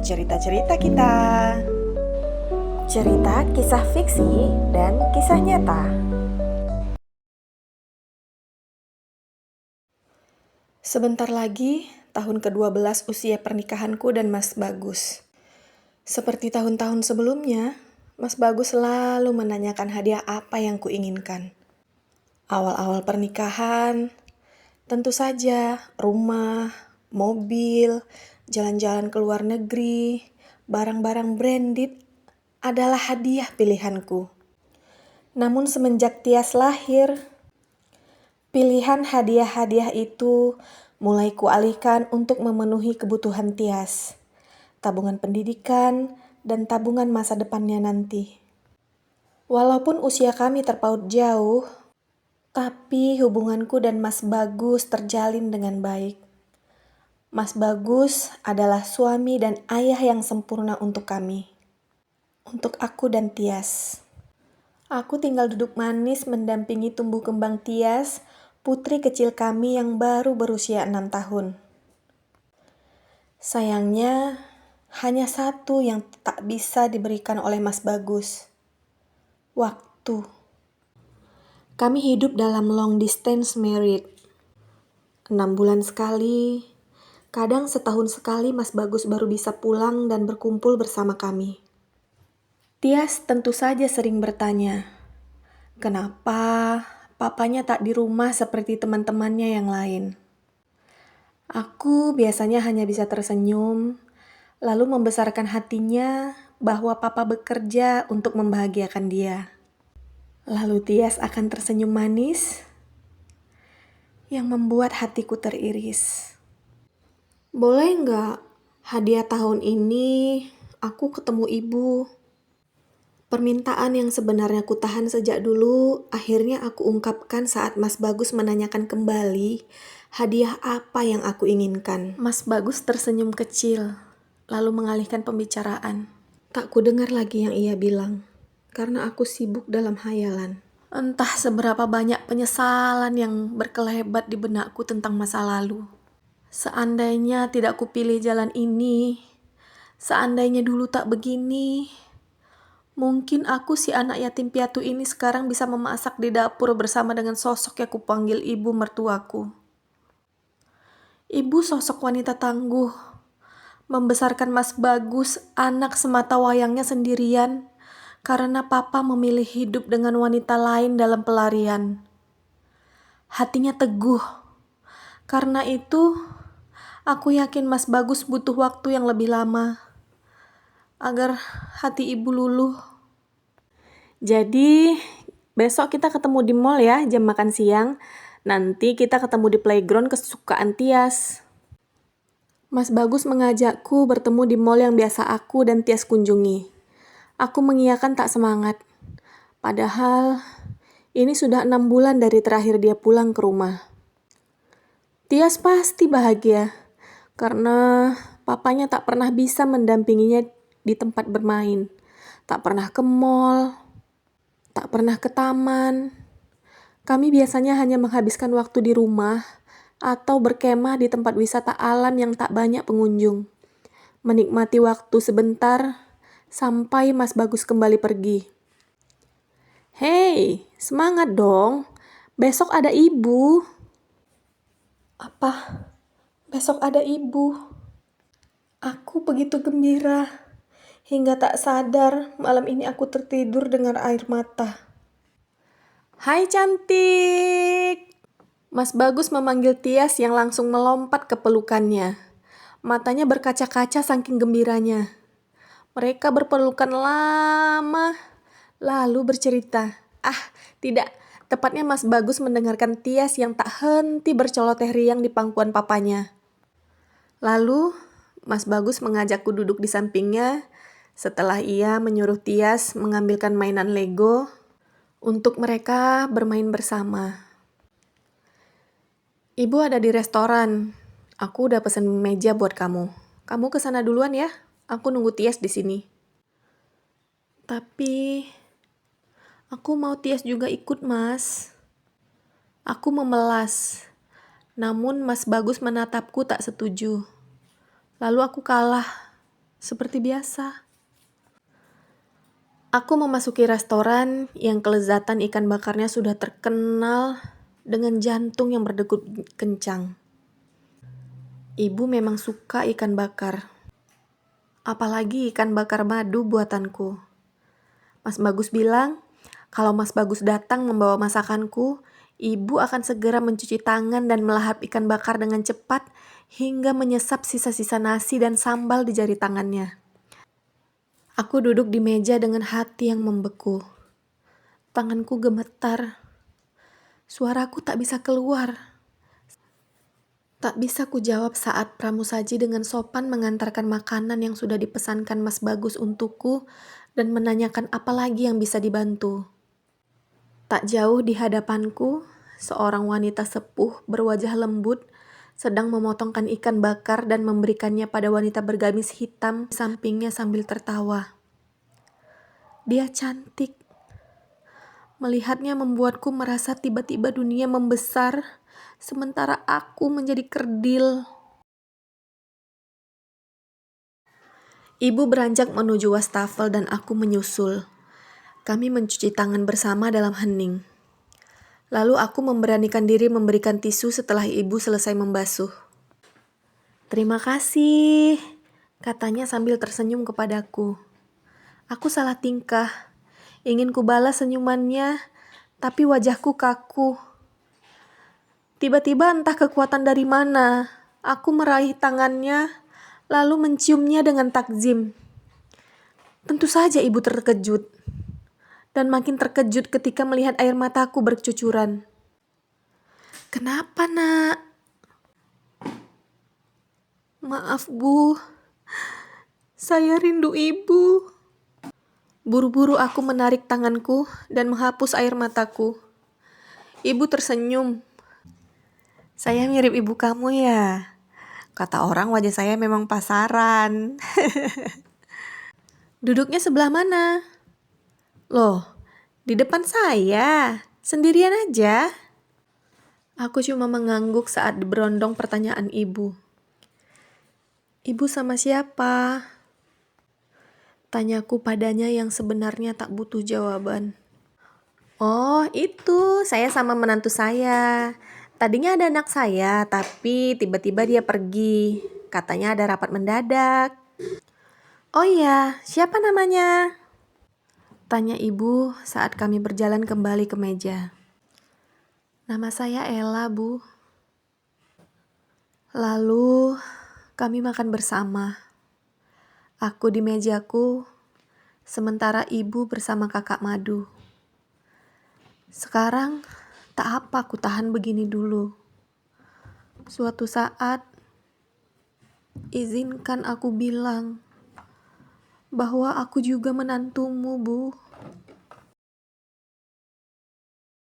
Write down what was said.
cerita-cerita kita. Cerita kisah fiksi dan kisah nyata. Sebentar lagi, tahun ke-12 usia pernikahanku dan Mas Bagus. Seperti tahun-tahun sebelumnya, Mas Bagus selalu menanyakan hadiah apa yang kuinginkan. Awal-awal pernikahan, tentu saja rumah, mobil, jalan-jalan ke luar negeri, barang-barang branded adalah hadiah pilihanku. Namun semenjak Tias lahir, pilihan hadiah-hadiah itu mulai kualihkan untuk memenuhi kebutuhan Tias, tabungan pendidikan, dan tabungan masa depannya nanti. Walaupun usia kami terpaut jauh, tapi hubunganku dan Mas Bagus terjalin dengan baik. Mas Bagus adalah suami dan ayah yang sempurna untuk kami. Untuk aku dan Tias. Aku tinggal duduk manis mendampingi tumbuh kembang Tias, putri kecil kami yang baru berusia 6 tahun. Sayangnya, hanya satu yang tak bisa diberikan oleh Mas Bagus. Waktu. Kami hidup dalam long distance married. 6 bulan sekali, kadang setahun sekali Mas Bagus baru bisa pulang dan berkumpul bersama kami. Tias tentu saja sering bertanya, kenapa papanya tak di rumah seperti teman-temannya yang lain? Aku biasanya hanya bisa tersenyum, lalu membesarkan hatinya bahwa papa bekerja untuk membahagiakan dia. Lalu Tias akan tersenyum manis yang membuat hatiku teriris. Boleh nggak hadiah tahun ini aku ketemu ibu? Permintaan yang sebenarnya ku tahan sejak dulu, akhirnya aku ungkapkan saat Mas Bagus menanyakan kembali hadiah apa yang aku inginkan. Mas Bagus tersenyum kecil, lalu mengalihkan pembicaraan. Tak ku dengar lagi yang ia bilang, karena aku sibuk dalam hayalan. Entah seberapa banyak penyesalan yang berkelebat di benakku tentang masa lalu. Seandainya tidak kupilih jalan ini, seandainya dulu tak begini, mungkin aku si anak yatim piatu ini sekarang bisa memasak di dapur bersama dengan sosok yang kupanggil ibu mertuaku. Ibu sosok wanita tangguh, membesarkan Mas Bagus, anak semata wayangnya sendirian, karena papa memilih hidup dengan wanita lain dalam pelarian. Hatinya teguh. Karena itu, aku yakin Mas Bagus butuh waktu yang lebih lama agar hati ibu luluh. Jadi, besok kita ketemu di mall ya, jam makan siang. Nanti kita ketemu di playground kesukaan Tias. Mas Bagus mengajakku bertemu di mall yang biasa aku dan Tias kunjungi. Aku mengiyakan tak semangat. Padahal, ini sudah 6 bulan dari terakhir dia pulang ke rumah. Tias pasti bahagia, karena papanya tak pernah bisa mendampinginya di tempat bermain. Tak pernah ke mall, tak pernah ke taman. Kami biasanya hanya menghabiskan waktu di rumah atau berkemah di tempat wisata alam yang tak banyak pengunjung. Menikmati waktu sebentar sampai Mas Bagus kembali pergi. Hei, semangat dong. Besok ada ibu. Apa? Besok ada ibu. Aku begitu gembira. Hingga tak sadar malam ini aku tertidur dengan air mata. Hai cantik! Mas Bagus memanggil Tias yang langsung melompat ke pelukannya. Matanya berkaca-kaca saking gembiranya. Mereka berpelukan lama, lalu bercerita. Tidak. Tepatnya Mas Bagus mendengarkan Tias yang tak henti berceloteh riang di pangkuan papanya. Lalu, Mas Bagus mengajakku duduk di sampingnya setelah ia menyuruh Tias mengambilkan mainan Lego untuk mereka bermain bersama. Ibu ada di restoran. Aku udah pesen meja buat kamu. Kamu kesana duluan ya. Aku nunggu Tias di sini. Tapi aku mau Tias juga ikut, Mas. Aku memelas. Namun Mas Bagus menatapku tak setuju. Lalu aku kalah. seperti biasa. Aku memasuki restoran yang kelezatan ikan bakarnya sudah terkenal dengan jantung yang berdegup kencang. Ibu memang suka ikan bakar. Apalagi ikan bakar madu buatanku. Mas Bagus bilang, kalau Mas Bagus datang membawa masakanku, ibu akan segera mencuci tangan dan melahap ikan bakar dengan cepat hingga menyesap sisa-sisa nasi dan sambal di jari tangannya. Aku duduk di meja dengan hati yang membeku. Tanganku gemetar. Suaraku tak bisa keluar. Tak bisa ku jawab saat pramusaji dengan sopan mengantarkan makanan yang sudah dipesankan Mas Bagus untukku dan menanyakan apa lagi yang bisa dibantu. Tak jauh di hadapanku, seorang wanita sepuh berwajah lembut sedang memotongkan ikan bakar dan memberikannya pada wanita bergamis hitam di sampingnya sambil tertawa. Dia cantik. Melihatnya membuatku merasa tiba-tiba dunia membesar, sementara aku menjadi kerdil. Ibu beranjak menuju wastafel dan aku menyusul. Kami mencuci tangan bersama dalam hening. Lalu aku memberanikan diri memberikan tisu setelah ibu selesai membasuh. "Terima kasih," katanya sambil tersenyum kepadaku. Aku salah tingkah. Ingin kubalas senyumannya, tapi wajahku kaku. Tiba-tiba entah kekuatan dari mana, aku meraih tangannya, lalu menciumnya dengan takzim. Tentu saja ibu terkejut, dan makin terkejut ketika melihat air mataku bercucuran. "Kenapa, Nak?" "Maaf, Bu. Saya rindu ibu." Buru-buru aku menarik tanganku dan menghapus air mataku. Ibu tersenyum. "Saya mirip ibu kamu ya? Kata orang wajah saya memang pasaran." "Duduknya sebelah mana?" "Loh, di depan saya. Sendirian aja." Aku cuma mengangguk saat berondong pertanyaan ibu. "Ibu sama siapa?" Tanyaku padanya yang sebenarnya tak butuh jawaban. "Oh, itu saya sama menantu saya. Tadinya ada anak saya, tapi tiba-tiba dia pergi. Katanya ada rapat mendadak." "Oh iya, siapa namanya?" tanya ibu saat kami berjalan kembali ke meja. "Nama saya Ella, Bu." Lalu kami makan bersama. Aku di mejaku, sementara ibu bersama kakak Madu. Sekarang tak apa aku tahan begini dulu. Suatu saat, izinkan aku bilang bahwa aku juga menantumu, Bu.